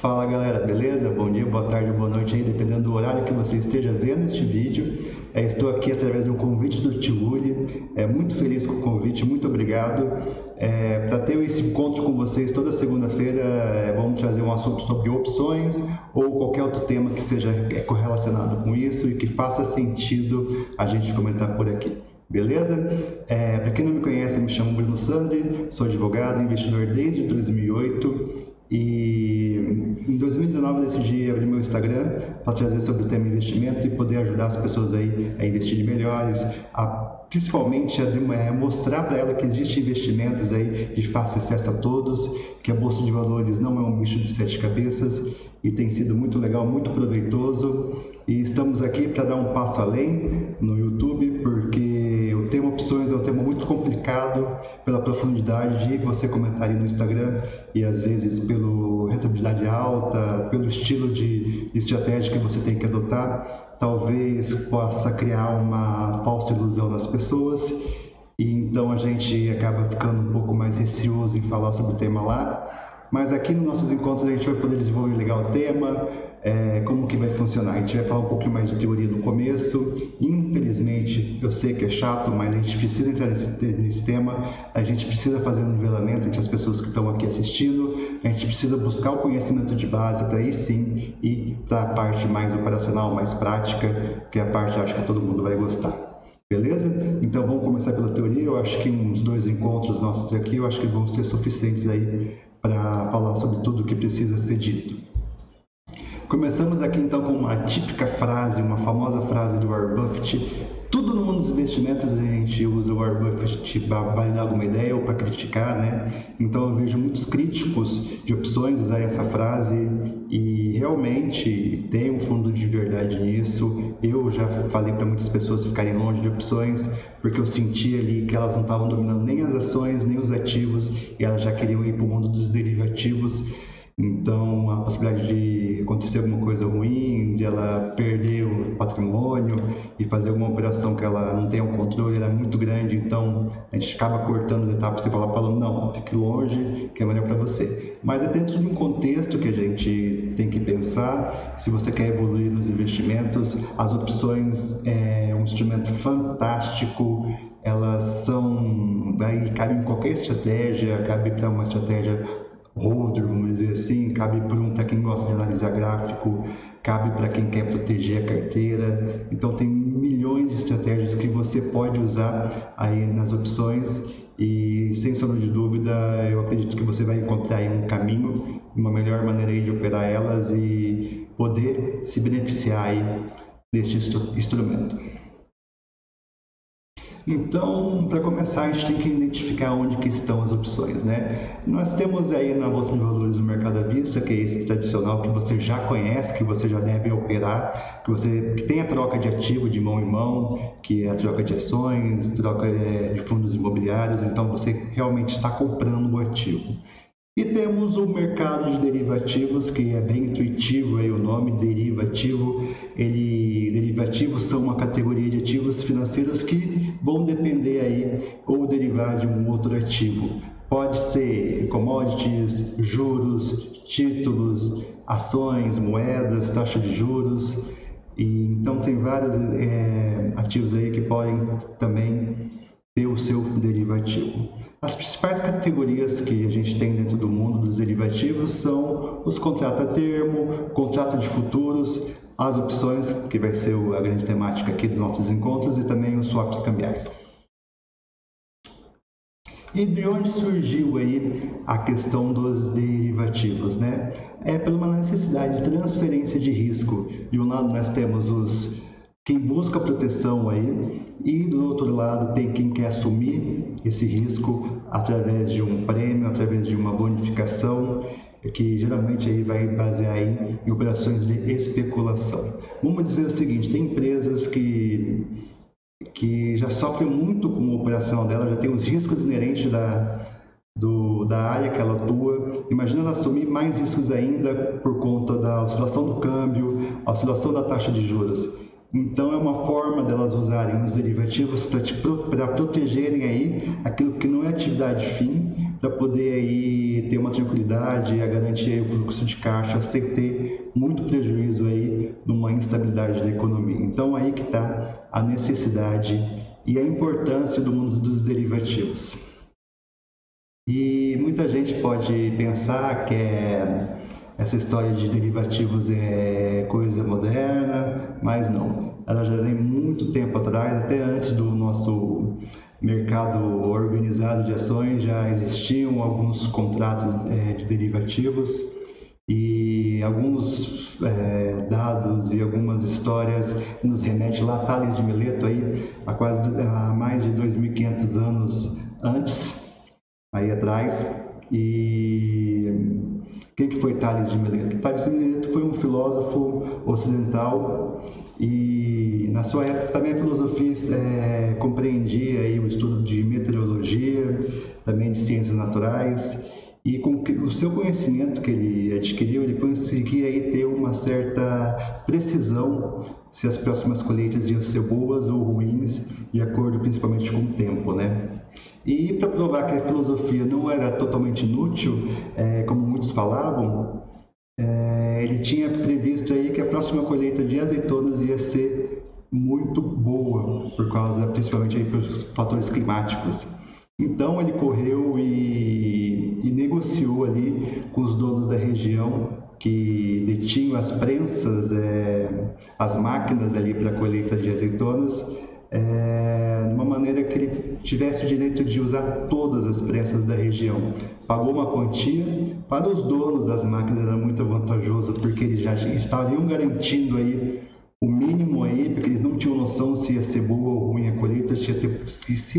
Fala galera, beleza? Bom dia, boa tarde, boa noite aí, dependendo do horário que você esteja vendo este vídeo. Estou aqui através de um convite do Tio Uli, muito feliz com o convite, muito obrigado. Para ter esse encontro com vocês toda segunda-feira, vamos trazer um assunto sobre opções ou qualquer outro tema que seja correlacionado com isso e que faça sentido a gente comentar por aqui. Beleza? Para quem não me conhece, eu me chamo Bruno Sandri, sou advogado, investidor desde 2008 e em 2019 eu decidi abrir meu Instagram para trazer sobre o tema investimento e poder ajudar as pessoas aí a investirem melhores, principalmente a mostrar para ela que existem investimentos aí de fácil acesso a todos, que a Bolsa de Valores não é um bicho de sete cabeças e tem sido muito legal, muito proveitoso. E estamos aqui para dar um passo além no YouTube, porque o tema opções é um tema muito complicado pela profundidade de você comentar aí no Instagram e às vezes pela rentabilidade alta, pelo estilo de estratégia que você tem que adotar, talvez possa criar uma falsa ilusão nas pessoas e então a gente acaba ficando um pouco mais receoso em falar sobre o tema lá. Mas aqui nos nossos encontros a gente vai poder desenvolver legal o tema, como que vai funcionar. A gente vai falar um pouquinho mais de teoria no começo. Infelizmente, eu sei que é chato, mas a gente precisa entrar nesse tema, a gente precisa fazer um nivelamento entre as pessoas que estão aqui assistindo, a gente precisa buscar o conhecimento de base para aí sim ir para a parte mais operacional, mais prática, que é a parte que eu acho que todo mundo vai gostar. Beleza? Então vamos começar pela teoria. Eu acho que uns 2 encontros nossos aqui, eu acho que vão ser suficientes aí para falar sobre tudo o que precisa ser dito. Começamos aqui então com uma típica frase, uma famosa frase do Warren Buffett. Tudo no mundo dos investimentos a gente usa o Warren Buffett para validar alguma ideia ou para criticar, né? Então eu vejo muitos críticos de opções usarem essa frase e realmente tem um fundo de verdade nisso. Eu já falei para muitas pessoas ficarem longe de opções porque eu sentia ali que elas não estavam dominando nem as ações, nem os ativos e elas já queriam ir para o mundo dos derivativos. Então, a possibilidade de acontecer alguma coisa ruim, de ela perder o patrimônio e fazer alguma operação que ela não tenha o controle, era muito grande. Então, a gente acaba cortando as etapas e falando, não, fique longe, que é melhor para você. Mas é dentro de um contexto que a gente tem que pensar. Se você quer evoluir nos investimentos, as opções é um instrumento fantástico. Elas são, aí cabe em qualquer estratégia, cabe para uma estratégia holder, vamos dizer assim, cabe para quem gosta de analisar gráfico, cabe para quem quer proteger a carteira. Então tem milhões de estratégias que você pode usar aí nas opções e sem sombra de dúvida eu acredito que você vai encontrar aí um caminho, uma melhor maneira aí de operar elas e poder se beneficiar aí deste instrumento. Então, para começar, a gente tem que identificar onde que estão as opções, né? Nós temos aí na Bolsa de Valores o mercado à vista, que é esse tradicional que você já conhece, que você já deve operar, que tem a troca de ativo de mão em mão, que é a troca de ações, troca de fundos imobiliários, então você realmente está comprando o ativo. E temos o mercado de derivativos, que é bem intuitivo aí o nome, derivativo. Derivativos são uma categoria de ativos financeiros que vão depender aí ou derivar de um outro ativo. Pode ser commodities, juros, títulos, ações, moedas, taxa de juros. E então tem vários ativos aí que podem também ter o seu derivativo. As principais categorias que a gente tem dentro do mundo dos derivativos são os contratos a termo, contrato de futuros, as opções, que vai ser a grande temática aqui dos nossos encontros, e também os swaps cambiais. E de onde surgiu aí a questão dos derivativos, né? É por uma necessidade de transferência de risco. De um lado nós temos quem busca proteção aí e do outro lado tem quem quer assumir esse risco através de um prêmio, através de uma bonificação, que geralmente aí vai basear aí em operações de especulação. Vamos dizer o seguinte, tem empresas que já sofrem muito com a operação dela, já tem os riscos inerentes da área que ela atua. Imagina ela assumir mais riscos ainda por conta da oscilação do câmbio, a oscilação da taxa de juros. Então é uma forma delas usarem os derivativos para protegerem aí aquilo que não é atividade fim, para poder aí ter uma tranquilidade e garantir aí o fluxo de caixa sem ter muito prejuízo aí numa instabilidade da economia. Então aí que está a necessidade e a importância do mundo dos derivativos. E muita gente pode pensar que essa história de derivativos é coisa moderna, mas não. Ela já vem muito tempo atrás, até antes do nosso mercado organizado de ações, já existiam alguns contratos de derivativos e alguns dados e algumas histórias nos remetem lá a Tales de Mileto aí, a mais de 2.500 anos antes, aí atrás. E quem que foi Tales de Mileto? Tales de Mileto foi um filósofo ocidental e na sua época também a filosofia compreendia aí o estudo de meteorologia, também de ciências naturais, e com o seu conhecimento que ele adquiriu, ele conseguia aí ter uma certa precisão se as próximas colheitas iam ser boas ou ruins, de acordo principalmente com o tempo, né? E para provar que a filosofia não era totalmente inútil, como muitos falavam, ele tinha previsto aí que a próxima colheita de azeitonas ia ser muito boa, por causa principalmente aí pelos fatores climáticos. Então ele correu e negociou ali com os donos da região que detinham as prensas, as máquinas ali para a colheita de azeitonas, de uma maneira que ele tivesse o direito de usar todas as prensas da região. Pagou uma quantia, para os donos das máquinas era muito vantajoso, porque eles já estariam garantindo aí o mínimo aí, porque eles não tinham noção se ia ser boa ou ruim a colheita, se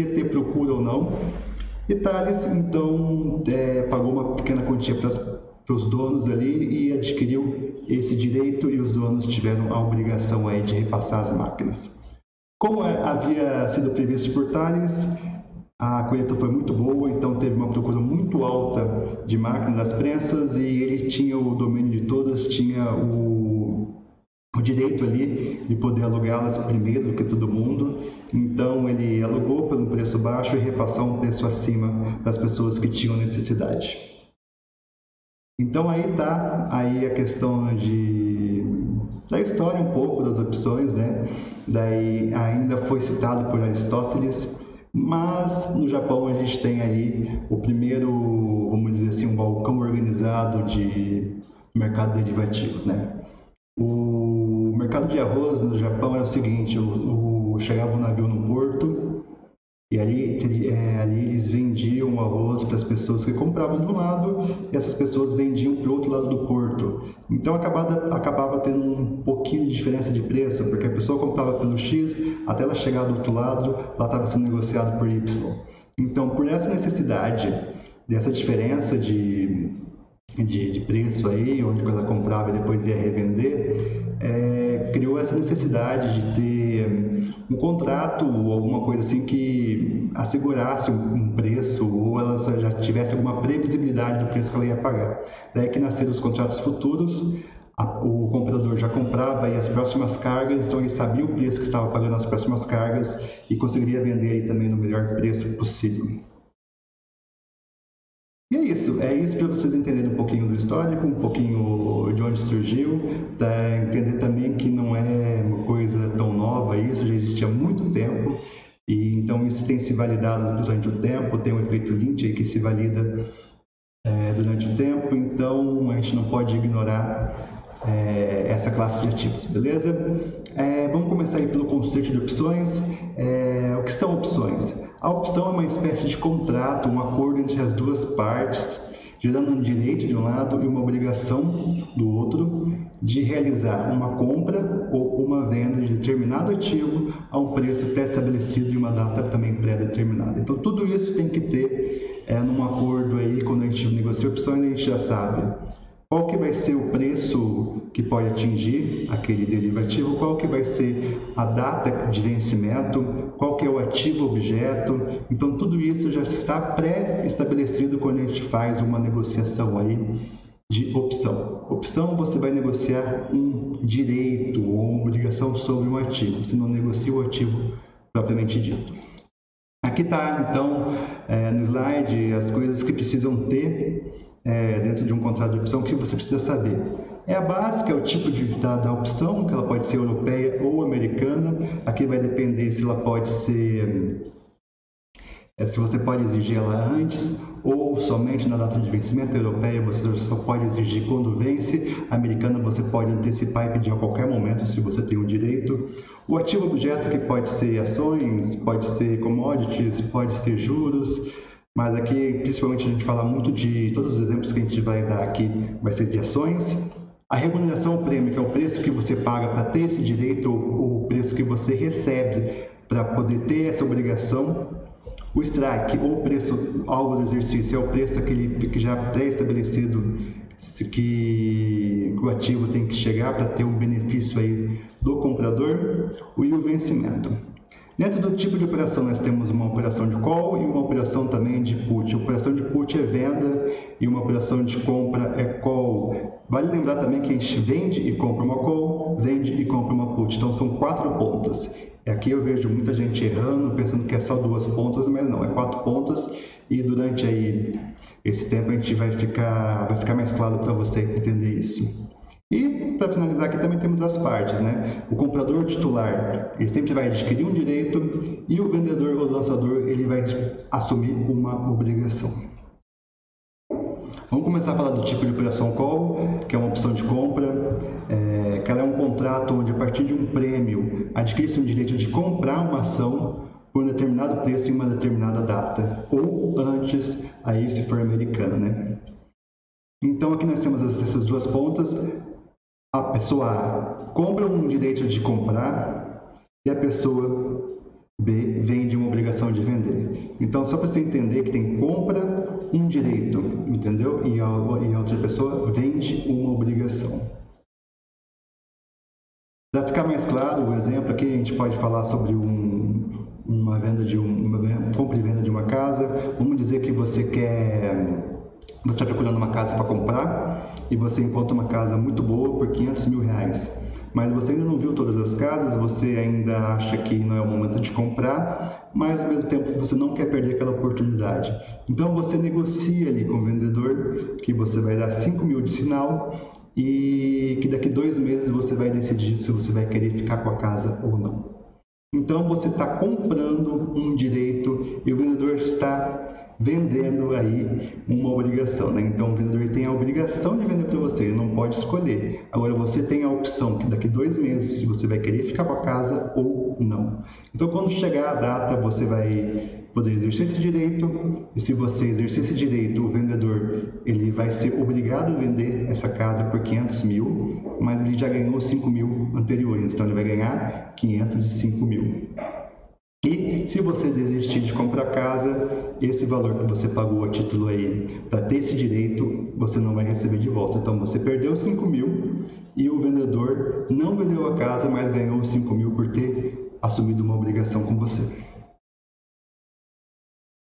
ia ter procura ou não. E Tales, então, pagou uma pequena quantia para os donos ali e adquiriu esse direito, e os donos tiveram a obrigação aí de repassar as máquinas. Como havia sido previsto por Tales, a colheita foi muito boa, então teve uma procura muito alta de máquinas das prensas e ele tinha o domínio de todas, tinha o direito ali de poder alugá-las primeiro do que todo mundo. Então ele alugou por um preço baixo e repassou um preço acima das pessoas que tinham necessidade. Então aí está aí a questão da história um pouco das opções, né? Daí ainda foi citado por Aristóteles, mas no Japão a gente tem aí o primeiro, vamos dizer assim, um balcão organizado de mercado de derivativos, né? O mercado de arroz no Japão é o seguinte: chegava um navio no porto e ali eles vendiam o arroz para as pessoas que compravam de um lado e essas pessoas vendiam para o outro lado do porto. Então acabava tendo um pouquinho de diferença de preço, porque a pessoa comprava pelo X, até ela chegar do outro lado, ela estava sendo negociada por Y. Então, por essa necessidade, dessa diferença de preço aí, onde ela comprava e depois ia revender, criou essa necessidade de ter um contrato ou alguma coisa assim que assegurasse um preço, ou ela já tivesse alguma previsibilidade do preço que ela ia pagar. Daí que nasceram os contratos futuros, o comprador já comprava aí as próximas cargas, então ele sabia o preço que estava pagando as próximas cargas e conseguiria vender aí também no melhor preço possível. E é isso para vocês entenderem um pouquinho do histórico, um pouquinho de onde surgiu, entender também que não é uma coisa tão nova, isso já existia há muito tempo, e então isso tem se validado durante o tempo, tem um efeito Lynch aí que se valida durante o tempo, então a gente não pode ignorar essa classe de ativos, beleza? Vamos começar aí pelo conceito de opções. O que são opções? A opção é uma espécie de contrato, um acordo entre as duas partes, gerando um direito de um lado e uma obrigação do outro de realizar uma compra ou uma venda de determinado ativo a um preço pré-estabelecido e uma data também pré-determinada. Então tudo isso tem que ter num acordo aí. Quando a gente negocia opções, a gente já sabe qual que vai ser o preço que pode atingir aquele derivativo, qual que vai ser a data de vencimento, qual que é o ativo objeto. Então tudo isso já está pré-estabelecido quando a gente faz uma negociação aí de opção. Opção, você vai negociar um direito ou uma obrigação sobre um ativo, você não negocia o ativo propriamente dito. Aqui está, então, no slide, as coisas que precisam ter dentro de um contrato de opção que você precisa saber. É a básica, é o tipo da opção, que ela pode ser europeia ou americana. Aqui vai depender se ela pode ser, se você pode exigir ela antes ou somente na data de vencimento. Europeia você só pode exigir quando vence. Americana você pode antecipar e pedir a qualquer momento se você tem o direito. O ativo objeto, que pode ser ações, pode ser commodities, pode ser juros. Mas aqui, principalmente, a gente fala muito de todos os exemplos que a gente vai dar aqui, vai ser de ações. A remuneração ou prêmio, que é o preço que você paga para ter esse direito, ou o preço que você recebe para poder ter essa obrigação. O strike, ou preço alvo do exercício, é o preço aquele que já pré-estabelecido que o ativo tem que chegar para ter um benefício aí do comprador. E o vencimento. Dentro do tipo de operação, nós temos uma operação de call e uma operação também de put. A operação de put é venda e uma operação de compra é call. Vale lembrar também que a gente vende e compra uma call, vende e compra uma put. Então, são 4 pontas. Aqui eu vejo muita gente errando, pensando que é só 2 pontas, mas não, é 4 pontas. E durante aí esse tempo a gente vai ficar mais claro para você entender isso. E, para finalizar, aqui também temos as partes, né? O comprador titular, ele sempre vai adquirir um direito e o vendedor ou lançador, ele vai assumir uma obrigação. Vamos começar a falar do tipo de operação call, que é uma opção de compra, que ela é um contrato onde, a partir de um prêmio, adquire-se um direito de comprar uma ação por um determinado preço em uma determinada data, ou antes, aí se for americana, né? Então, aqui nós temos essas 2 pontas. A pessoa A compra um direito de comprar e a pessoa B vende uma obrigação de vender. Então, só para você entender que tem compra um direito, entendeu? E a outra pessoa vende uma obrigação. Para ficar mais claro, o exemplo aqui, a gente pode falar sobre uma compra e venda de uma casa. Vamos dizer que você está procurando uma casa para comprar e você encontra uma casa muito boa por R$500 mil, mas você ainda não viu todas as casas, você ainda acha que não é o momento de comprar, mas ao mesmo tempo você não quer perder aquela oportunidade. Então você negocia ali com o vendedor que você vai dar R$5 mil de sinal e que daqui 2 meses você vai decidir se você vai querer ficar com a casa ou não. Então você está comprando um direito e o vendedor está vendendo aí uma obrigação, né? Então o vendedor tem a obrigação de vender para você, ele não pode escolher. Agora você tem a opção que daqui 2 meses se você vai querer ficar com a casa ou não. Então quando chegar a data você vai poder exercer esse direito e se você exercer esse direito, o vendedor ele vai ser obrigado a vender essa casa por R$500 mil, mas ele já ganhou R$5 mil anteriores, então ele vai ganhar R$505 mil. E se você desistir de comprar a casa, esse valor que você pagou a título aí para ter esse direito, você não vai receber de volta. Então você perdeu R$5 mil e o vendedor não vendeu a casa, mas ganhou R$5 mil por ter assumido uma obrigação com você.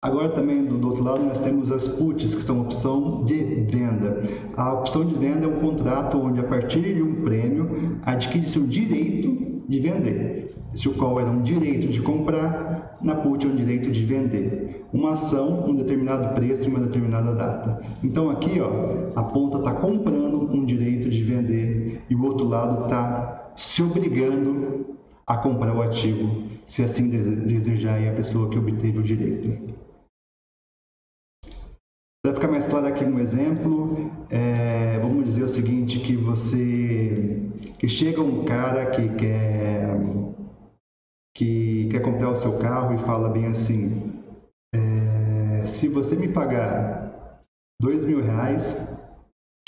Agora também do outro lado nós temos as puts, que são a opção de venda. A opção de venda é um contrato onde a partir de um prêmio adquire-se o direito de vender. Se o call era um direito de comprar, na put é um direito de vender. Uma ação, um determinado preço em uma determinada data. Então aqui ó, a ponta está comprando um direito de vender e o outro lado está se obrigando a comprar o ativo, se assim desejar a pessoa que obteve o direito. Para ficar mais claro aqui um exemplo, vamos dizer o seguinte, que chega um cara que quer comprar o seu carro e fala bem assim, se você me pagar R$2 mil,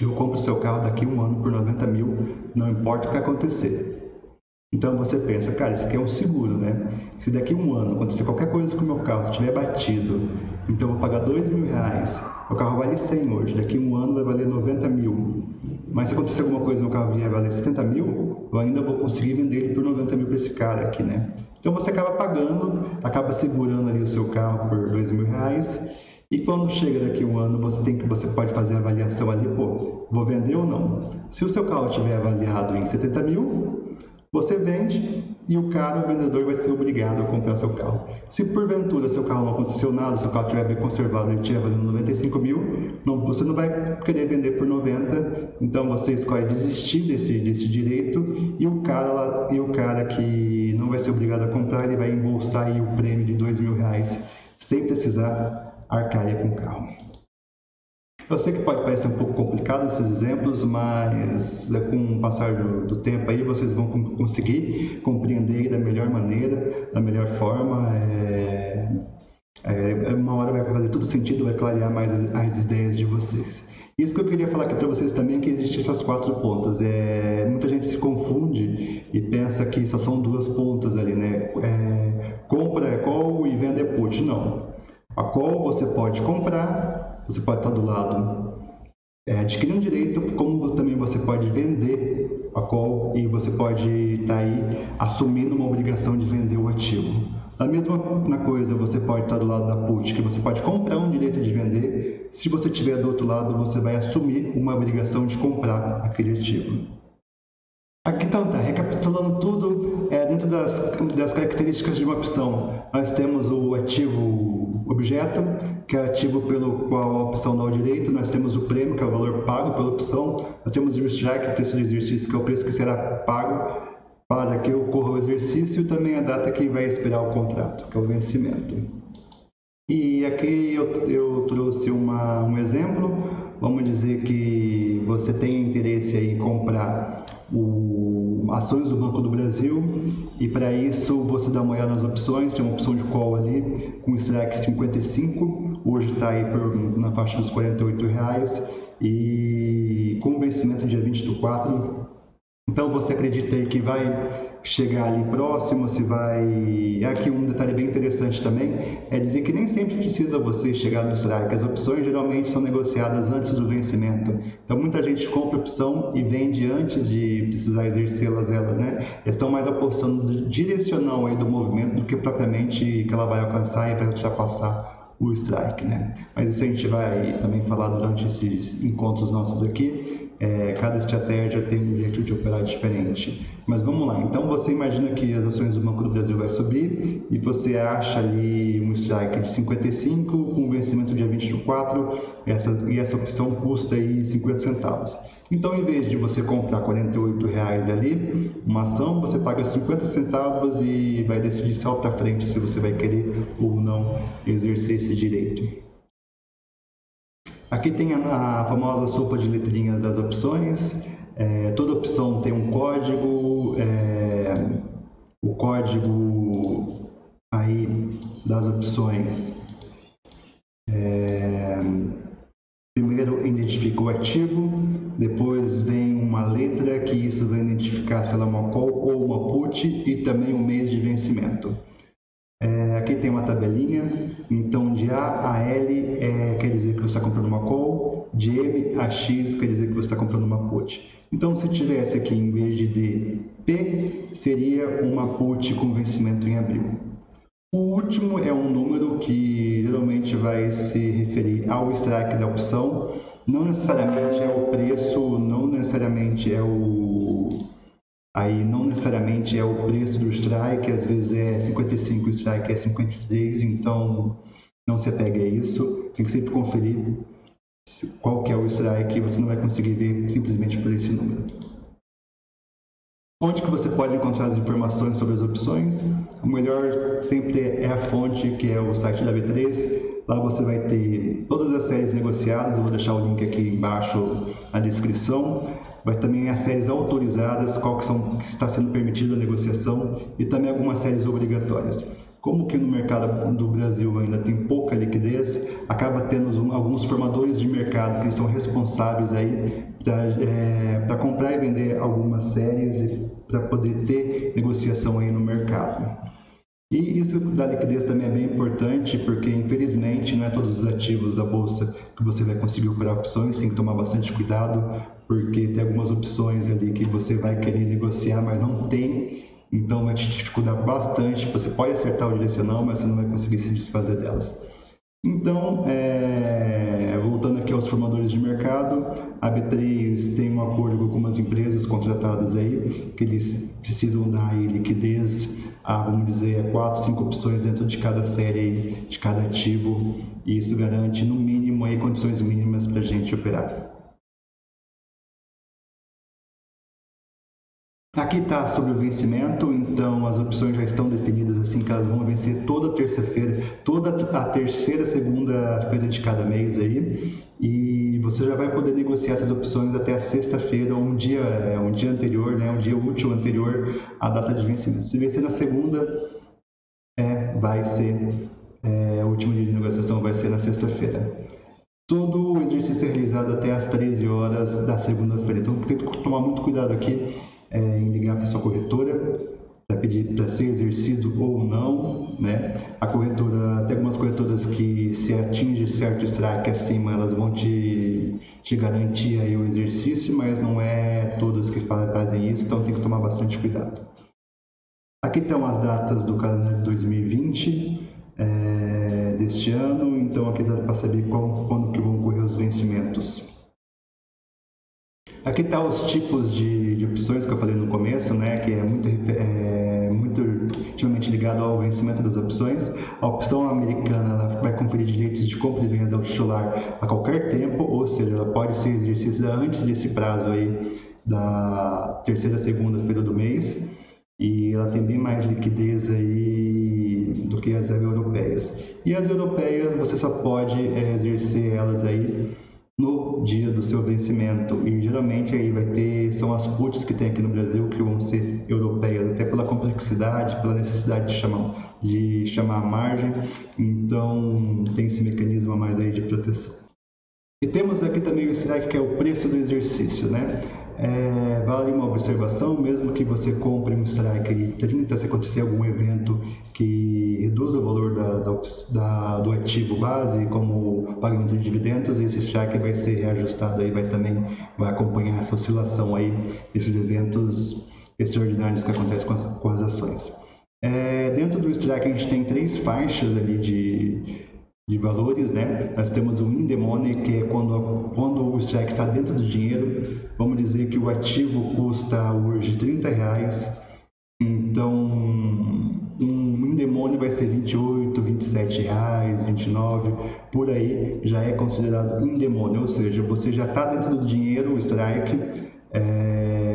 eu compro o seu carro daqui a 1 ano por R$90 mil, não importa o que acontecer. Então você pensa, cara, isso aqui é um seguro, né? Se daqui a 1 ano acontecer qualquer coisa com o meu carro, se estiver batido, então eu vou pagar R$2 mil, o carro vale 100 hoje, daqui a 1 ano vai valer 90 mil. Mas se acontecer alguma coisa e meu carro vier valer 70 mil, eu ainda vou conseguir vender ele por 90 mil para esse cara aqui, né? Então você acaba pagando, acaba segurando ali o seu carro por R$2 mil, e quando chega daqui a 1 ano, você pode fazer a avaliação ali, pô, vou vender ou não? Se o seu carro estiver avaliado em 70 mil, Você vende e o vendedor vai ser obrigado a comprar seu carro. Se porventura seu carro não aconteceu nada, seu carro estiver bem conservado, ele estiver valendo 95 mil, você não vai querer vender por 90, então você escolhe desistir desse direito e o cara que não vai ser obrigado a comprar, ele vai embolsar aí o prêmio de R$2.000 sem precisar arcar com o carro. Eu sei que pode parecer um pouco complicado esses exemplos, mas com o passar do tempo aí vocês vão conseguir compreender da melhor maneira, da melhor forma. Uma hora vai fazer todo sentido, vai clarear mais as ideias de vocês. Isso que eu queria falar aqui para vocês também, que existem essas 4 pontas. Muita gente se confunde e pensa que só são 2 pontas ali, né? Compra é call e venda é put. Não. A call você pode comprar, você pode estar do lado adquirindo um direito, como também você pode vender a call e você pode estar aí assumindo uma obrigação de vender o ativo. Da mesma coisa, você pode estar do lado da put, que você pode comprar um direito de vender. Se você estiver do outro lado, você vai assumir uma obrigação de comprar aquele ativo. Aqui então tá, recapitulando tudo, dentro das características de uma opção, nós temos o ativo objeto, que é o ativo pelo qual a opção dá o direito, nós temos o prêmio, que é o valor pago pela opção, nós temos o strike, o preço de exercício, que é o preço que será pago para que ocorra o exercício, e também a data que vai expirar o contrato, que é o vencimento. E aqui eu trouxe um exemplo. Vamos dizer que você tem interesse em comprar ações do Banco do Brasil e para isso você dá uma olhada nas opções, tem uma opção de call ali com strike 55, hoje está aí na faixa dos R$48 e com vencimento dia 20/4. Então você acredita aí que vai chegar ali próximo, se vai... Aqui um detalhe bem interessante também é dizer que nem sempre precisa você chegar no strike. As opções geralmente são negociadas antes do vencimento. Então muita gente compra opção e vende antes de precisar exercê-las, né? Eles estão mais apostando no direcional aí do movimento do que propriamente que ela vai alcançar e vai ultrapassar o strike, né? Mas isso a gente vai também falar durante esses encontros nossos aqui. Cada estratégia tem um jeito de operar diferente. Mas vamos lá, então você imagina que as ações do Banco do Brasil vai subir e você acha ali um strike de 55 com vencimento dia 20/4 e essa opção custa aí 50 centavos. Então, em vez de você comprar R$48 ali, uma ação, você paga 50 centavos e vai decidir só para frente se você vai querer ou não exercer esse direito. Aqui tem a famosa sopa de letrinhas das opções. Toda opção tem um código, o código aí das opções. Primeiro identifica o ativo, depois vem uma letra que isso vai identificar se ela é uma call ou uma put e também o mês de vencimento. Aqui tem uma tabelinha, então de A a L quer dizer que você está comprando uma call, de M a X quer dizer que você está comprando uma put. Então se tivesse aqui em vez de D, P seria uma put com vencimento em abril. O último é um número que geralmente vai se referir ao strike da opção, não necessariamente é o preço, não necessariamente é o preço do strike, às vezes é 55, o strike é 53, então não se apegue a isso, tem que sempre conferir qual que é o strike, você não vai conseguir ver simplesmente por esse número. Onde que você pode encontrar as informações sobre as opções? O melhor sempre é a fonte, que é o site da B3. Lá você vai ter todas as séries negociadas, eu vou deixar o link aqui embaixo na descrição. Vai também as séries autorizadas, que está sendo permitido a negociação e também algumas séries obrigatórias. Como que no mercado do Brasil ainda tem pouca liquidez, acaba tendo alguns formadores de mercado que são responsáveis aí para comprar e vender algumas séries para poder ter negociação aí no mercado. E isso da liquidez também é bem importante, porque infelizmente não é todos os ativos da bolsa que você vai conseguir operar opções, tem que tomar bastante cuidado, porque tem algumas opções ali que você vai querer negociar, mas não tem, então vai te dificultar bastante. Você pode acertar o direcional, mas você não vai conseguir se desfazer delas. Então, voltando aqui aos formadores de mercado, a B3 tem um acordo com algumas empresas contratadas aí, que eles precisam dar aí liquidez a, vamos dizer, 4, 5 opções dentro de cada série aí, de cada ativo, e isso garante no mínimo aí condições mínimas para a gente operar. Aqui está sobre o vencimento, então as opções já estão definidas assim que elas vão vencer toda terça-feira, toda a terceira segunda-feira de cada mês aí, e você já vai poder negociar essas opções até a sexta-feira, um dia anterior, né, um dia útil anterior à data de vencimento. Se vencer na segunda, vai ser o último dia de negociação vai ser na sexta-feira. Todo o exercício é realizado até às 13 horas da segunda-feira, então tem que tomar muito cuidado aqui em ligar para a sua corretora para pedir para ser exercido ou não, né? A corretora, tem algumas corretoras que se atinge certo strike acima, elas vão te garantir aí o exercício, mas não é todas que fazem isso, então tem que tomar bastante cuidado. Aqui estão as datas do calendário de 2020 deste ano, então aqui dá para saber quando que vão ocorrer os vencimentos. Aqui está os tipos de opções que eu falei no começo, né, que é muito intimamente ligado ao vencimento das opções. A opção americana ela vai conferir direitos de compra e venda ao titular a qualquer tempo, ou seja, ela pode ser exercida antes desse prazo aí da terceira segunda-feira do mês, e ela tem bem mais liquidez aí do que as europeias. E as europeias você só pode exercer elas aí no dia do seu vencimento, e geralmente aí são as puts que tem aqui no Brasil que vão ser europeias, até pela complexidade, pela necessidade de chamar a margem, então tem esse mecanismo a mais aí de proteção. E temos aqui também o strike, que é o preço do exercício, né? Vale uma observação, mesmo que você compre um strike de 30, se acontecer algum evento que reduza o valor do ativo base, como pagamento de dividendos, esse strike vai ser reajustado, aí vai acompanhar essa oscilação aí, esses eventos extraordinários que acontecem com as ações. Dentro do strike a gente tem 3 faixas ali de valores, né? Nós temos o in the money, que é quando o strike está dentro do dinheiro. Vamos dizer que o ativo custa hoje R$30, então um in the money vai ser R$28, R$27, R$29, por aí já é considerado in the money, ou seja, você já está dentro do dinheiro, o strike,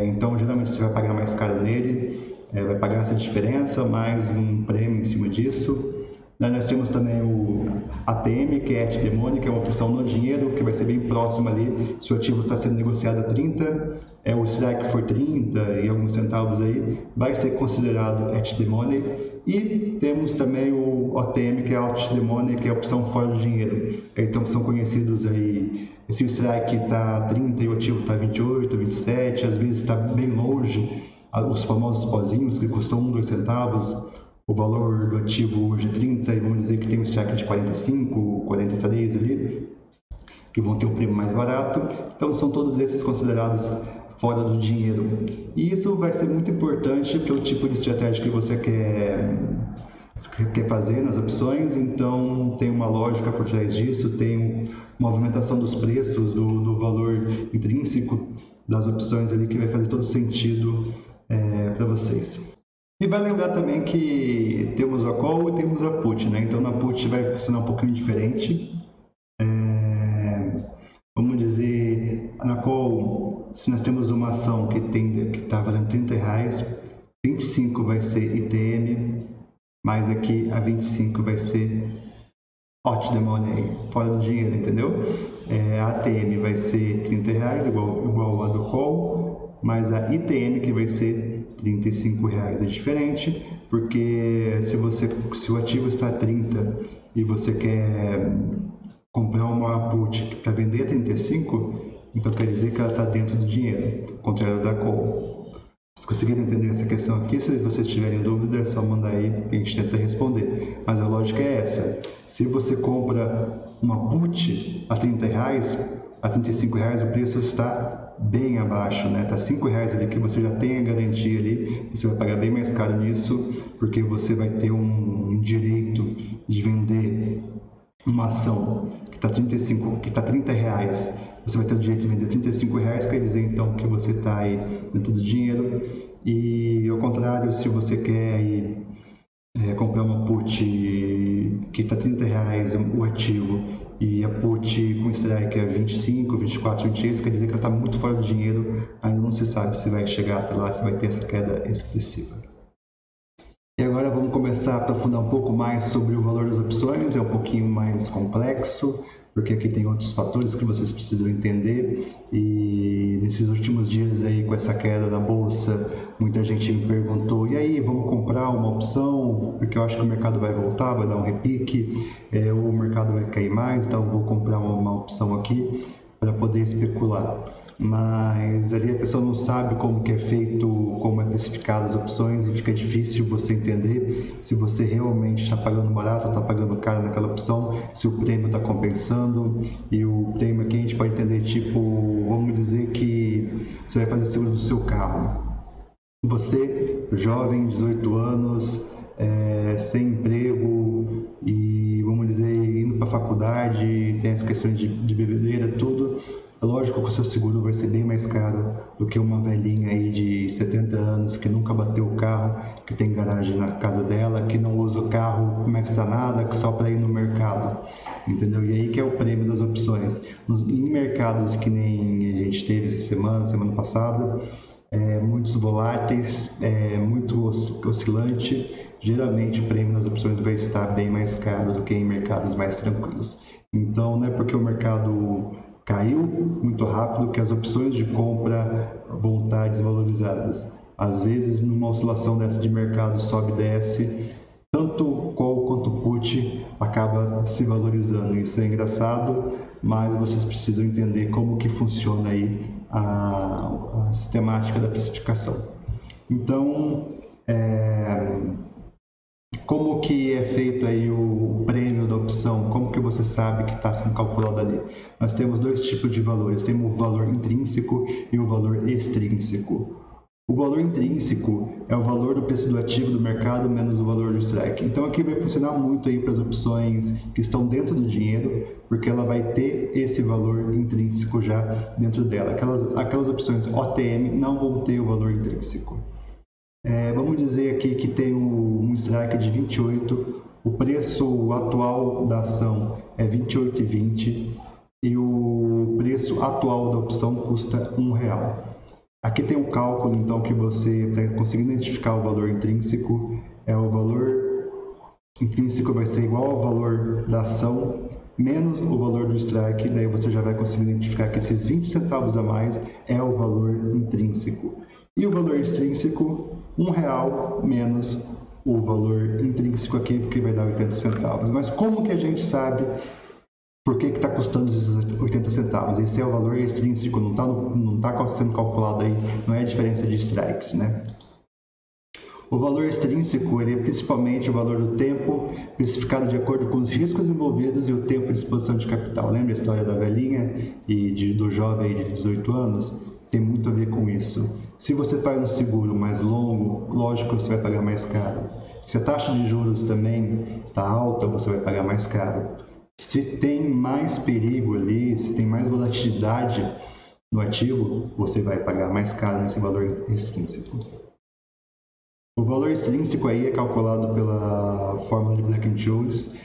então geralmente você vai pagar mais caro nele, vai pagar essa diferença, mais um prêmio em cima disso. Nós temos também o ATM, que é at the money, que é uma opção no dinheiro, que vai ser bem próximo ali. Se o ativo está sendo negociado a 30, o strike for 30 e alguns centavos aí, vai ser considerado at the money. E temos também o OTM, que é out the money, que é a opção fora do dinheiro. Então são conhecidos aí, se o strike está 30 e o ativo está 28, 27, às vezes está bem longe, os famosos pozinhos que custam 1, 2 centavos, o valor do ativo hoje é 30 e vamos dizer que tem um strike de 45, 43 ali, que vão ter um prêmio mais barato. Então são todos esses considerados fora do dinheiro. E isso vai ser muito importante para o tipo de estratégia que você quer fazer nas opções, então tem uma lógica por trás disso, tem uma movimentação dos preços, do valor intrínseco das opções ali que vai fazer todo sentido para vocês. E vai lembrar também que temos a call e temos a put, né? Então na put vai funcionar um pouquinho diferente. Vamos dizer, na call, se nós temos uma ação que está valendo R$30, 25 vai ser ITM, mas aqui a 25 vai ser out the money, fora do dinheiro, entendeu? A ATM vai ser R$30, igual a do call, mas a ITM que vai ser R$35 é diferente, porque se o ativo está a 30 e você quer comprar uma put para vender a 35, então quer dizer que ela está dentro do dinheiro, ao contrário da call. Se conseguirem entender essa questão aqui, se vocês tiverem dúvida, é só mandar aí que a gente tenta responder. Mas a lógica é essa: se você compra uma put a R$30, a R$35 o preço está bem abaixo, né? Tá R$5 ali que você já tem a garantia ali, você vai pagar bem mais caro nisso, porque você vai ter um direito de vender uma ação que que tá R$30, você vai ter o direito de vender R$35, quer dizer então que você está aí dentro do dinheiro. E ao contrário, se você quer aí, comprar uma put que está R$30 o ativo e a put com strike é 25, 24, 26, quer dizer que ela está muito fora do dinheiro, ainda não se sabe se vai chegar até lá, se vai ter essa queda expressiva. E agora vamos começar a aprofundar um pouco mais sobre o valor das opções, é um pouquinho mais complexo, porque aqui tem outros fatores que vocês precisam entender. E nesses últimos dias aí, com essa queda da bolsa, muita gente me perguntou: e aí, vamos comprar uma opção? Porque eu acho que o mercado vai voltar, vai dar um repique, ou o mercado vai cair mais, então eu vou comprar uma opção aqui para poder especular. Mas ali a pessoa não sabe como que é feito, como é precificado as opções, e fica difícil você entender se você realmente está pagando barato ou está pagando caro naquela opção, se o prêmio está compensando. E o prêmio aqui a gente pode entender, tipo, vamos dizer que você vai fazer seguro do seu carro. Você, jovem, 18 anos, sem emprego e, vamos dizer, indo para a faculdade, tem as questões de bebedeira, tudo. Lógico que o seu seguro vai ser bem mais caro do que uma velhinha aí de 70 anos que nunca bateu o carro, que tem garagem na casa dela, que não usa o carro mais para nada, que só para ir no mercado, entendeu? E aí que é o prêmio das opções. Em mercados que nem a gente teve essa semana passada, muitos voláteis, muito oscilante, geralmente o prêmio das opções vai estar bem mais caro do que em mercados mais tranquilos. Então, não é porque o mercado caiu muito rápido que as opções de compra vão estar desvalorizadas. Às vezes, numa oscilação dessa de mercado sobe e desce, tanto call quanto put acaba se valorizando. Isso é engraçado, mas vocês precisam entender como que funciona aí a sistemática da precificação. Então, como que é feito aí o prêmio da opção? Como que você sabe que está sendo calculado ali? Nós temos dois tipos de valores. Temos o valor intrínseco e o valor extrínseco. O valor intrínseco é o valor do preço do ativo do mercado menos o valor do strike. Então aqui vai funcionar muito aí para as opções que estão dentro do dinheiro, porque ela vai ter esse valor intrínseco já dentro dela. Aquelas opções OTM não vão ter o valor intrínseco. Vamos dizer aqui que tem um strike de 28, o preço atual da ação é 28,20 e o preço atual da opção custa R$1. Aqui tem um cálculo, então, que você, para conseguir identificar o valor intrínseco, o valor intrínseco vai ser igual ao valor da ação menos o valor do strike, daí você já vai conseguir identificar que esses 20 centavos a mais é o valor intrínseco. E o valor extrínseco, R$1 menos o valor intrínseco aqui, porque vai dar 80 centavos. Mas como que a gente sabe por que está custando esses 80 centavos? Esse é o valor extrínseco, não tá sendo calculado aí, não é a diferença de strikes, né? O valor extrínseco ele é principalmente o valor do tempo precificado de acordo com os riscos envolvidos e o tempo de exposição de capital. Lembra a história da velhinha e do jovem de 18 anos? Tem muito a ver com isso. Se você paga um seguro mais longo, lógico que você vai pagar mais caro. Se a taxa de juros também está alta, você vai pagar mais caro. Se tem mais perigo ali, se tem mais volatilidade no ativo, você vai pagar mais caro nesse valor extrínseco. O valor extrínseco aí é calculado pela fórmula de Black-Scholes.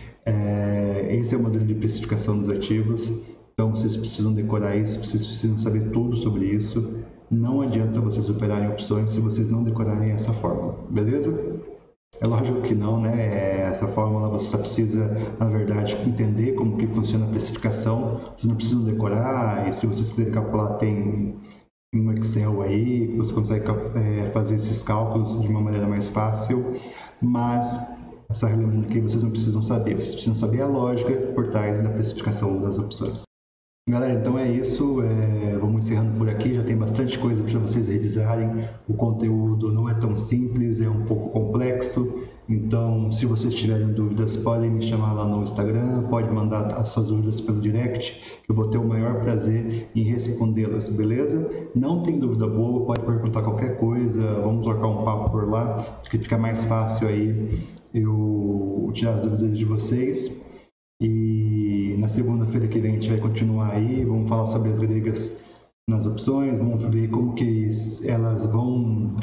Esse é o modelo de precificação dos ativos. Então vocês precisam decorar isso, vocês precisam saber tudo sobre isso. Não adianta vocês operarem opções se vocês não decorarem essa fórmula, beleza? É lógico que não, né? Essa fórmula você só precisa, na verdade, entender como que funciona a precificação. Vocês não precisam decorar, e se vocês quiserem calcular, tem um Excel aí, que você consegue fazer esses cálculos de uma maneira mais fácil, mas essa relembrando aqui vocês não precisam saber, vocês precisam saber a lógica por trás da precificação das opções. Galera, então é isso, vamos encerrando por aqui, já tem bastante coisa para vocês revisarem, o conteúdo não é tão simples, é um pouco complexo, então se vocês tiverem dúvidas podem me chamar lá no Instagram, pode mandar as suas dúvidas pelo direct, que eu vou ter o maior prazer em respondê-las, beleza? Não tem dúvida boa, pode perguntar qualquer coisa, vamos trocar um papo por lá, que fica mais fácil aí eu tirar as dúvidas de vocês. E na segunda-feira que vem a gente vai continuar aí, vamos falar sobre as gregas nas opções, vamos ver como que elas vão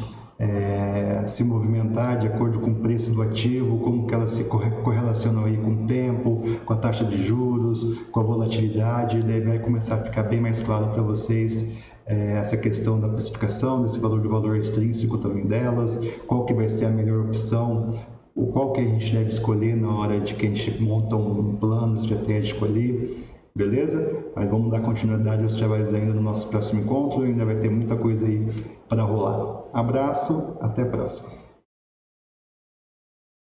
se movimentar de acordo com o preço do ativo, como que elas se correlacionam aí com o tempo, com a taxa de juros, com a volatilidade, daí vai começar a ficar bem mais claro para vocês essa questão da precificação, desse valor extrínseco também delas, qual que vai ser a melhor opção, qual que a gente deve escolher na hora de que a gente monta um plano estratégico ali, beleza? Mas vamos dar continuidade aos trabalhos ainda no nosso próximo encontro, ainda vai ter muita coisa aí para rolar. Abraço, até a próxima.